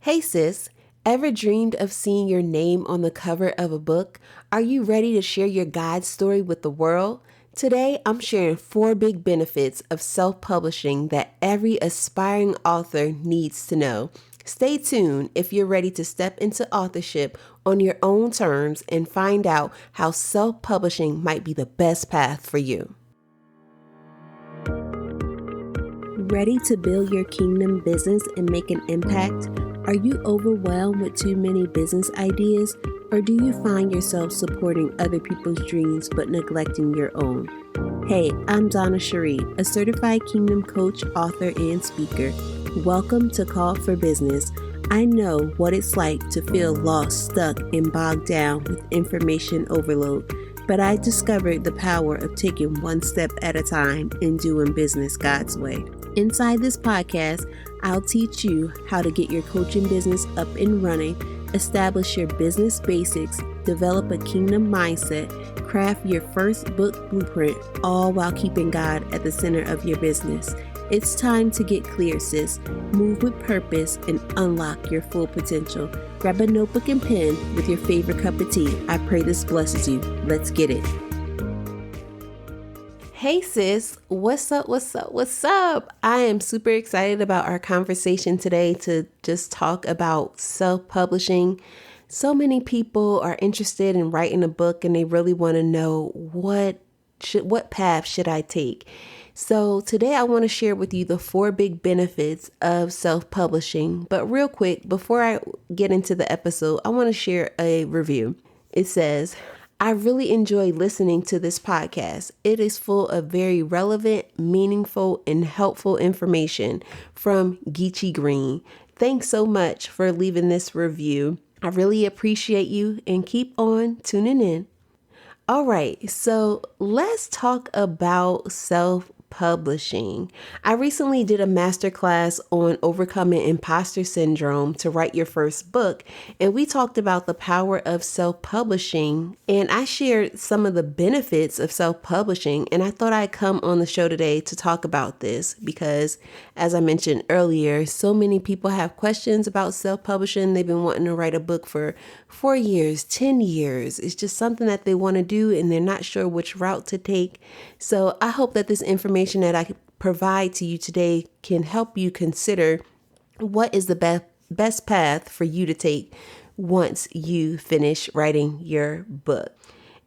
Hey sis, ever dreamed of seeing your name on the cover of a book? Are you ready to share your God story with the world? Today, I'm sharing 4 big benefits of self-publishing that every aspiring author needs to know. Stay tuned if you're ready to step into authorship on your own terms and find out how self-publishing might be the best path for you. Ready to build your kingdom business and make an impact? Are you overwhelmed with too many business ideas? Or do you find yourself supporting other people's dreams but neglecting your own? Hey, I'm Donna Cherie, a certified kingdom coach, author, and speaker. Welcome to Call for Business. I know what it's like to feel lost, stuck, and bogged down with information overload. But I discovered the power of taking one step at a time and doing business God's way. Inside this podcast, I'll teach you how to get your coaching business up and running, establish your business basics, develop a kingdom mindset, craft your first book blueprint, all while keeping God at the center of your business. It's time to get clear, sis. Move with purpose and unlock your full potential. Grab a notebook and pen with your favorite cup of tea. I pray this blesses you. Let's get it. Hey sis, what's up? I am super excited about our conversation today to just talk about self-publishing. So many people are interested in writing a book and they really want to know what path should I take? So today I want to share with you the 4 big benefits of self-publishing. But real quick, before I get into the episode, I want to share a review. It says, I really enjoy listening to this podcast. It is full of very relevant, meaningful, and helpful information from Geechee Green. Thanks so much for leaving this review. I really appreciate you and keep on tuning in. All right, so let's talk about self-publishing. I recently did a masterclass on overcoming imposter syndrome to write your first book, and we talked about the power of self-publishing, and I shared some of the benefits of self-publishing, and I thought I'd come on the show today to talk about this because, as I mentioned earlier, so many people have questions about self-publishing. They've been wanting to write a book for 4 years, 10 years. It's just something that they want to do, and they're not sure which route to take. So I hope that this information that I provide to you today can help you consider what is the best path for you to take once you finish writing your book.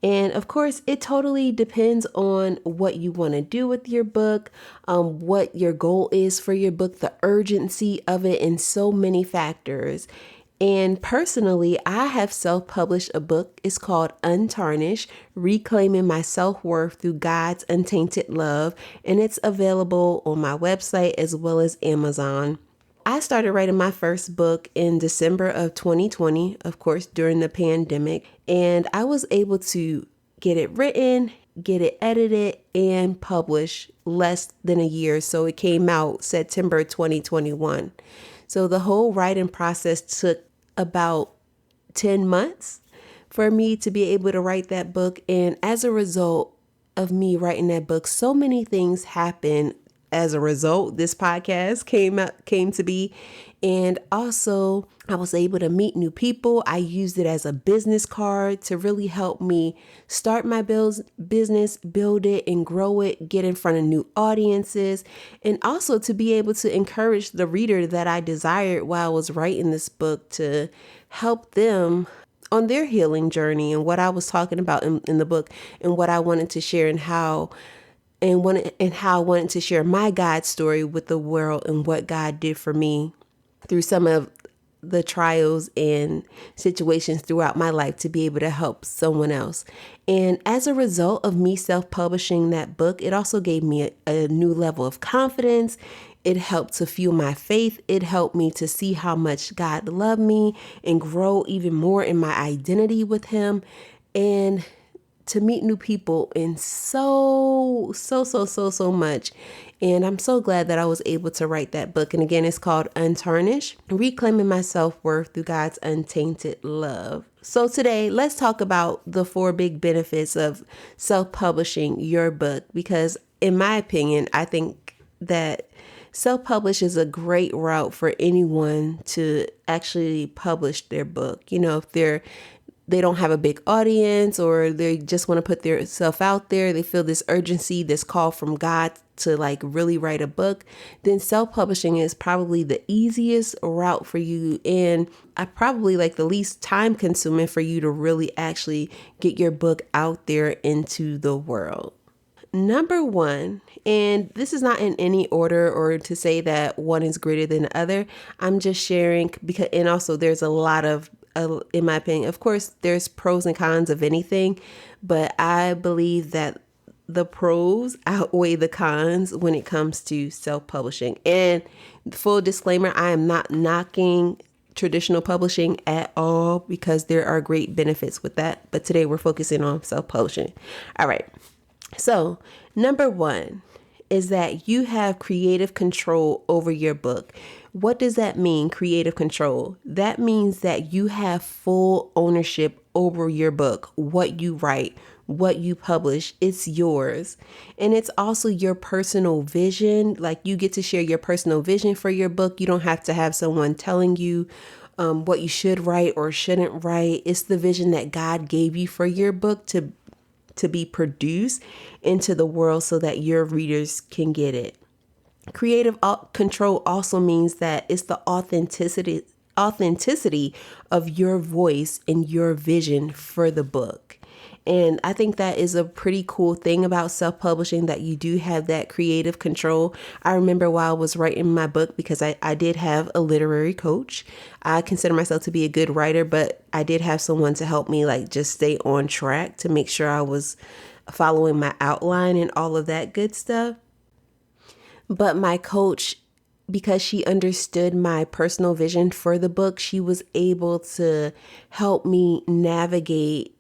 And of course, it totally depends on what you want to do with your book, what your goal is for your book, the urgency of it, and so many factors. And personally, I have self-published a book. It's called Untarnished, Reclaiming My Self-Worth Through God's Untainted Love. And it's available on my website as well as Amazon. I started writing my first book in December of 2020, of course, during the pandemic. And I was able to get it written, get it edited, and published less than a year. So it came out September 2021. So the whole writing process took about 10 months for me to be able to write that book. And as a result of me writing that book, so many things happened. As a result, this podcast came to be. And also I was able to meet new people. I used it as a business card to really help me start my business, build it and grow it, get in front of new audiences, and also to be able to encourage the reader that I desired while I was writing this book to help them on their healing journey and what I was talking about in the book and what I wanted to share and how I wanted to share my God story with the world and what God did for me through some of the trials and situations throughout my life to be able to help someone else. And as a result of me self-publishing that book, it also gave me a new level of confidence. It helped to fuel my faith. It helped me to see how much God loved me and grow even more in my identity with Him, and to meet new people and so much. And I'm so glad that I was able to write that book. And again, it's called Untarnished, Reclaiming My Self-Worth Through God's Untainted Love. So today, let's talk about the 4 big benefits of self-publishing your book, because in my opinion, I think that Self-publish is a great route for anyone to actually publish their book. If they don't have a big audience, or they just want to put their self out there, they feel this urgency, this call from God to like really write a book, then self-publishing is probably the easiest route for you, and I probably like the least time consuming for you to really actually get your book out there into the world. Number one, and this is not in any order or to say that one is greater than the other. I'm just sharing because, and also there's a lot of, in my opinion, of course, there's pros and cons of anything, but I believe that the pros outweigh the cons when it comes to self-publishing. And full disclaimer, I am not knocking traditional publishing at all because there are great benefits with that. But today we're focusing on self-publishing. All right. So, number one is that you have creative control over your book. What does that mean, creative control? That means that you have full ownership over your book, what you write, what you publish. It's yours. And it's also your personal vision. Like, you get to share your personal vision for your book. You don't have to have someone telling you what you should write or shouldn't write. It's the vision that God gave you for your book to be produced into the world so that your readers can get it. Creative control also means that it's the authenticity of your voice and your vision for the book. And I think that is a pretty cool thing about self-publishing, that you do have that creative control. I remember while I was writing my book, because I did have a literary coach. I consider myself to be a good writer, but I did have someone to help me like just stay on track to make sure I was following my outline and all of that good stuff. But my coach, because she understood my personal vision for the book, she was able to help me navigate,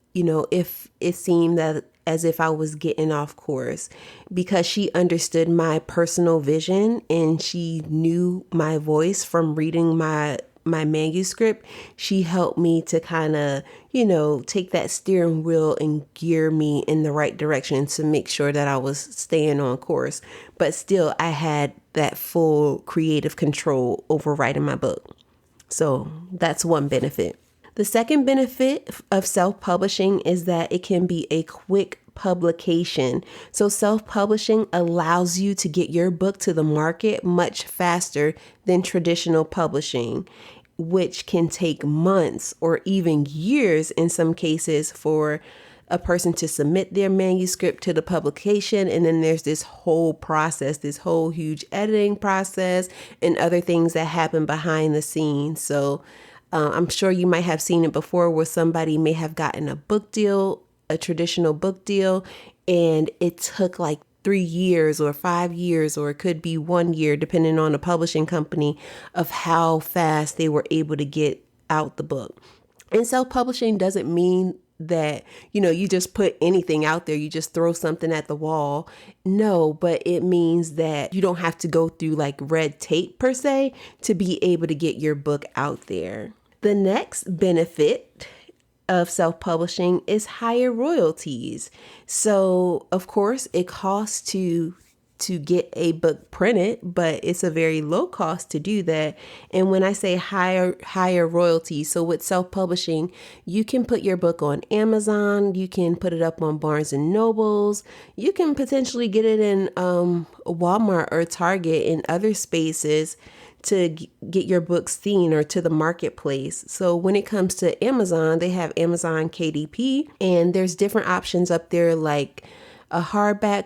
if it seemed that as if I was getting off course, because she understood my personal vision and she knew my voice from reading my manuscript. She helped me to kind of, take that steering wheel and gear me in the right direction to make sure that I was staying on course. But still, I had that full creative control over writing my book. So that's one benefit. The second benefit of self-publishing is that it can be a quick publication. So self-publishing allows you to get your book to the market much faster than traditional publishing, which can take months or even years in some cases for a person to submit their manuscript to the publication. And then there's this whole process, this whole huge editing process and other things that happen behind the scenes. So I'm sure you might have seen it before where somebody may have gotten a book deal, a traditional book deal, and it took like 3 years or 5 years, or it could be 1 year, depending on the publishing company, of how fast they were able to get out the book. And self-publishing doesn't mean that, you just put anything out there, you just throw something at the wall. No, but it means that you don't have to go through like red tape per se to be able to get your book out there. The next benefit of self-publishing is higher royalties. So, of course, it costs to get a book printed, but it's a very low cost to do that. And when I say higher royalties, so with self-publishing, you can put your book on Amazon, you can put it up on Barnes and Nobles, you can potentially get it in Walmart or Target and other spaces to get your book seen or to the marketplace. So when it comes to Amazon, they have Amazon KDP, and there's different options up there like a hardback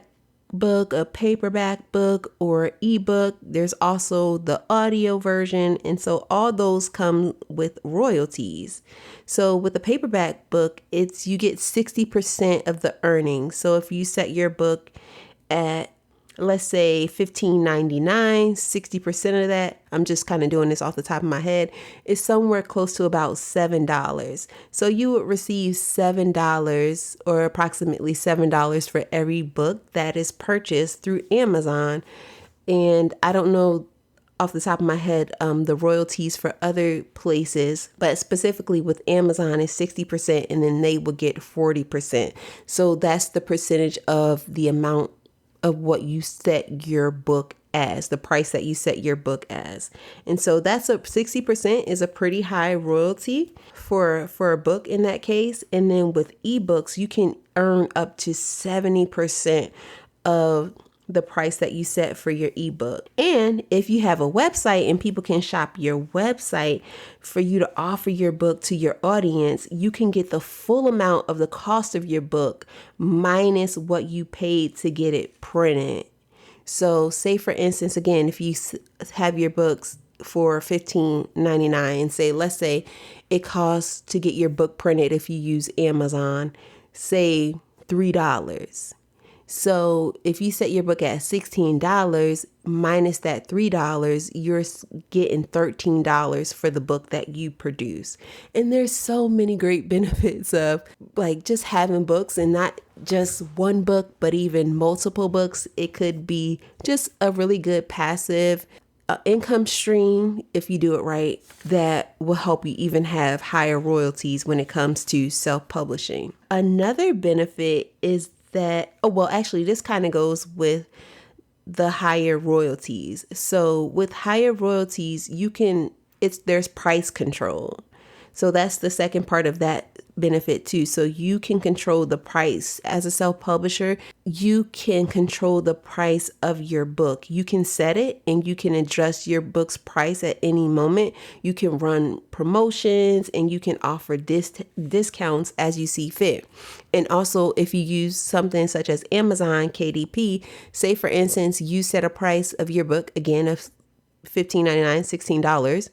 book, a paperback book, or ebook. There's also the audio version. And so all those come with royalties. So with the paperback book, you get 60% of the earnings. So if you set your book at, let's say $15.99, 60% of that, I'm just kind of doing this off the top of my head, is somewhere close to about $7. So you would receive $7 or approximately $7 for every book that is purchased through Amazon. And I don't know off the top of my head the royalties for other places, but specifically with Amazon is 60%, and then they will get 40%. So that's the percentage of the amount of what you set your book as, the price that you set your book as. And so that's 60% is a pretty high royalty for a book in that case. And then with ebooks, you can earn up to 70% of the price that you set for your ebook. And if you have a website and people can shop your website for you to offer your book to your audience, you can get the full amount of the cost of your book minus what you paid to get it printed. So say for instance, again, if you have your books for $15.99 and let's say it costs to get your book printed, if you use Amazon, say $3. So if you set your book at $16 minus that $3, you're getting $13 for the book that you produce. And there's so many great benefits of like just having books, and not just one book, but even multiple books. It could be just a really good passive income stream, if you do it right, that will help you even have higher royalties when it comes to self-publishing. Another benefit is that, actually, this kind of goes with the higher royalties. So with higher royalties, there's price control. So that's the second part of that benefit too. So you can control the price as a self-publisher. You can control the price of your book. You can set it and you can adjust your book's price at any moment. You can run promotions and you can offer discounts as you see fit. And also, if you use something such as Amazon KDP, say for instance, you set a price of your book, again, of $15.99, $16.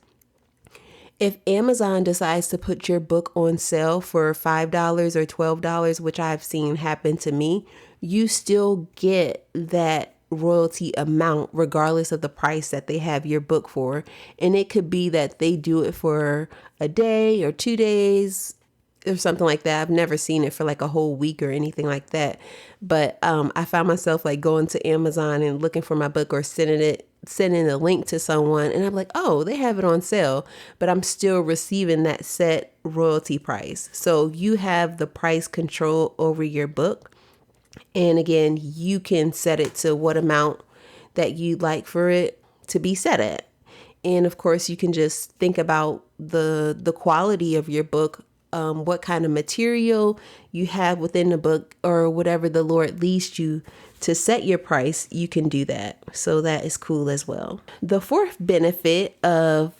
If Amazon decides to put your book on sale for $5 or $12, which I've seen happen to me, you still get that royalty amount regardless of the price that they have your book for. And it could be that they do it for a day or 2 days or something like that. I've never seen it for like a whole week or anything like that. But I found myself like going to Amazon and looking for my book or sending a link to someone, and I'm like, oh, they have it on sale, but I'm still receiving that set royalty price. So you have the price control over your book. And again, you can set it to what amount that you'd like for it to be set at. And of course, you can just think about the quality of your book, what kind of material you have within the book, or whatever the Lord leads you to set your price, you can do that. So that is cool as well. The fourth benefit of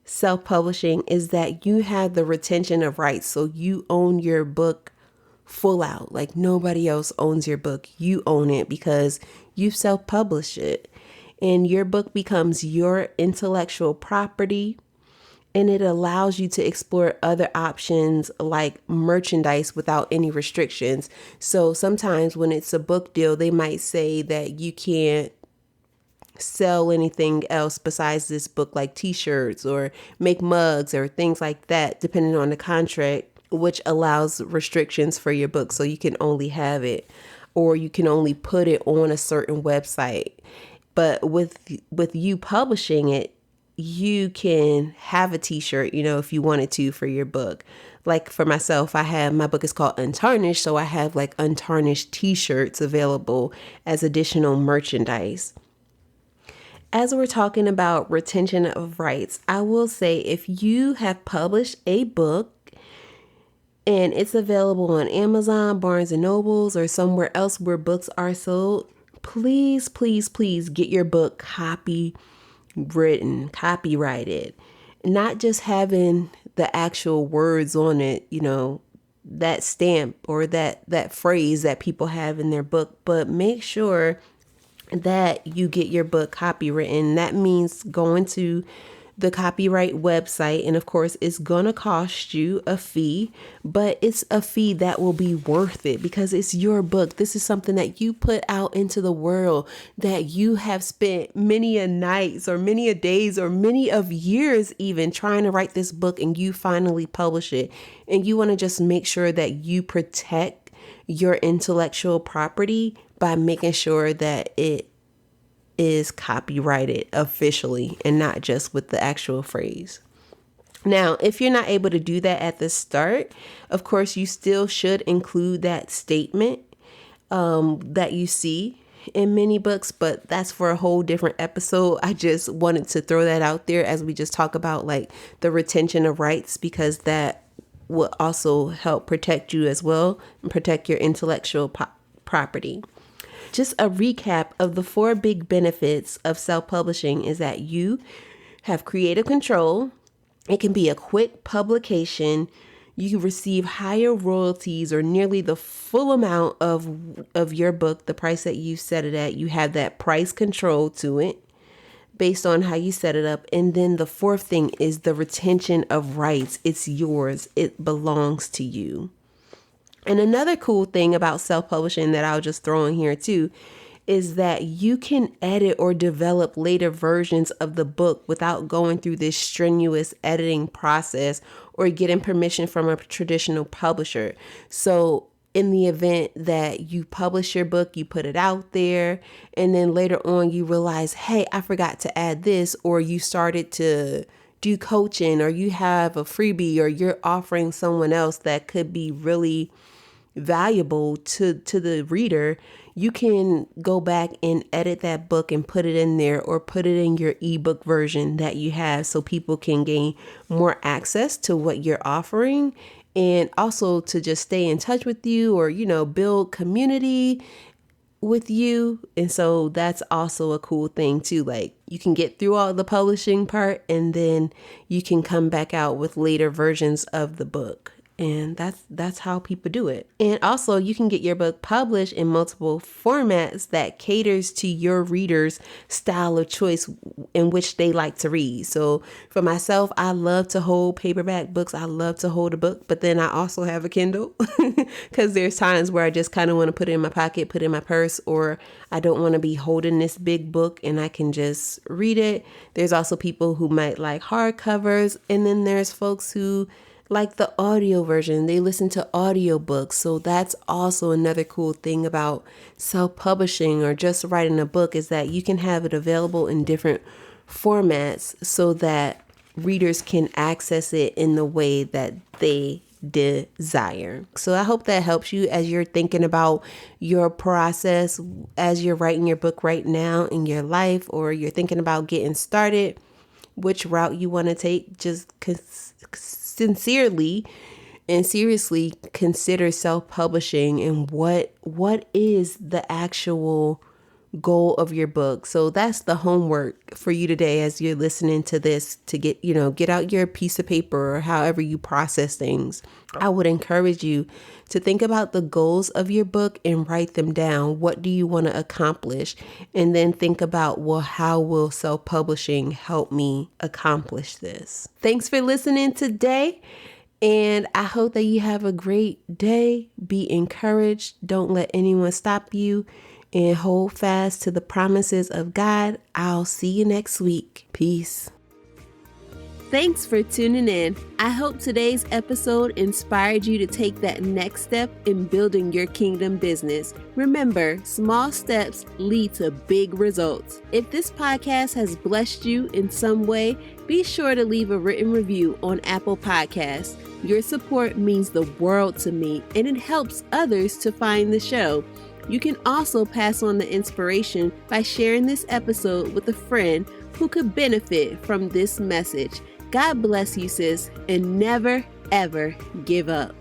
self-publishing is that you have the retention of rights. So you own your book full out. Like nobody else owns your book. You own it because you've self-published it. And your book becomes your intellectual property. And it allows you to explore other options like merchandise without any restrictions. So sometimes when it's a book deal, they might say that you can't sell anything else besides this book, like t-shirts or make mugs or things like that, depending on the contract, which allows restrictions for your book. So you can only have it, or you can only put it on a certain website. But with you publishing it, you can have a t-shirt, if you wanted to, for your book. Like for myself, my book is called Untarnished. So I have like untarnished t-shirts available as additional merchandise. As we're talking about retention of rights, I will say if you have published a book and it's available on Amazon, Barnes and Nobles, or somewhere else where books are sold, please, please, please get your book copyrighted, not just having the actual words on it, that stamp or that phrase that people have in their book, but make sure that you get your book copywritten. That means going to the copyright website, and of course it's gonna cost you a fee, but it's a fee that will be worth it because it's your book. This is something that you put out into the world, that you have spent many a nights or many a days or many of years even trying to write this book, and you finally publish it. And you want to just make sure that you protect your intellectual property by making sure that it is copyrighted officially and not just with the actual phrase. Now, if you're not able to do that at the start, of course, you still should include that statement that you see in many books, but that's for a whole different episode. I just wanted to throw that out there as we just talk about like the retention of rights, because that will also help protect you as well and protect your intellectual property. Just a recap of the 4 big benefits of self-publishing is that you have creative control. It can be a quick publication. You can receive higher royalties or nearly the full amount of your book, the price that you set it at. You have that price control to it based on how you set it up. And then the 4th thing is the retention of rights. It's yours. It belongs to you. And another cool thing about self-publishing that I'll just throw in here too is that you can edit or develop later versions of the book without going through this strenuous editing process or getting permission from a traditional publisher. So in the event that you publish your book, you put it out there, and then later on you realize, hey, I forgot to add this, or you started to do coaching, or you have a freebie, or you're offering someone else that could be really valuable to the reader, you can go back and edit that book and put it in there, or put it in your ebook version that you have, so people can gain more access to what you're offering, and also to just stay in touch with you, or, build community with you. And so that's also a cool thing too. Like, you can get through all the publishing part, and then you can come back out with later versions of the book. And that's how people do it. And also, you can get your book published in multiple formats that caters to your readers' style of choice in which they like to read. So for myself, I love to hold paperback books. I love to hold a book, but then I also have a Kindle because there's times where I just kind of want to put it in my pocket, put it in my purse, or I don't want to be holding this big book and I can just read it. There's also people who might like hardcovers, and then there's folks who like the audio version. They listen to audiobooks. So that's also another cool thing about self-publishing or just writing a book, is that you can have it available in different formats so that readers can access it in the way that they desire. So I hope that helps you as you're thinking about your process, as you're writing your book right now in your life, or you're thinking about getting started, which route you want to take. Just sincerely and seriously consider self-publishing, and what is the actual goal of your book. So that's the homework for you today as you're listening to this, to get out your piece of paper or however you process things. I would encourage you to think about the goals of your book and write them down. What do you want to accomplish? And then think about, well, how will self-publishing help me accomplish this? Thanks for listening today. And I hope that you have a great day. Be encouraged. Don't let anyone stop you, and hold fast to the promises of God. I'll see you next week. Peace. Thanks for tuning in. I hope today's episode inspired you to take that next step in building your kingdom business. Remember, small steps lead to big results. If this podcast has blessed you in some way, be sure to leave a written review on Apple Podcasts. Your support means the world to me, and it helps others to find the show. You can also pass on the inspiration by sharing this episode with a friend who could benefit from this message. God bless you, sis, and never, ever give up.